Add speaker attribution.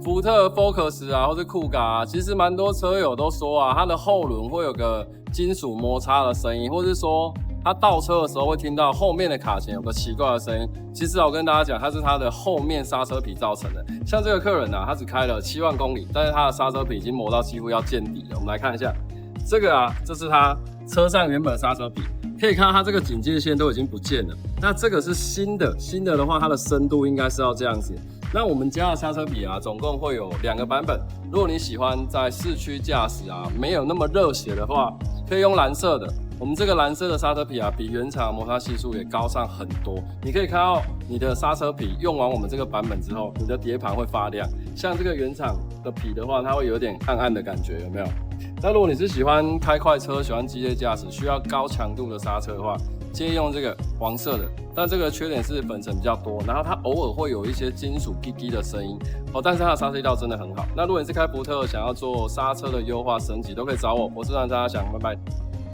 Speaker 1: 福特 Focus 啊，或是酷咖啊，其实蛮多车友都说啊，它的后轮会有个金属摩擦的声音，或是说它倒车的时候会听到后面的卡钳有个奇怪的声音。其实我跟大家讲，它是它的后面刹车皮造成的。像这个客人啊，他只开了7万公里，但是他的刹车皮已经磨到几乎要见底了。我们来看一下，这个啊，这是他车上原本刹车皮。可以看到它这个警戒线都已经不见了，那这个是新的话，它的深度应该是要这样子。那我们家的刹车皮啊，总共会有2个版本。如果你喜欢在市区驾驶啊，没有那么热血的话，可以用蓝色的。我们这个蓝色的刹车皮啊，比原厂摩擦系数也高上很多。你可以看到你的刹车皮用完我们这个版本之后，你的碟盘会发亮。像这个原厂的皮的话，它会有点暗暗的感觉，有没有？那如果你是喜欢开快车、喜欢激烈驾驶、需要高强度的刹车的话，建议用这个黄色的。但这个缺点是粉尘比较多，然后它偶尔会有一些金属滴滴的声音哦。但是它的刹车力道真的很好。那如果你是开福特，想要做刹车的优化升级，都可以找我。我是让大家想，拜拜。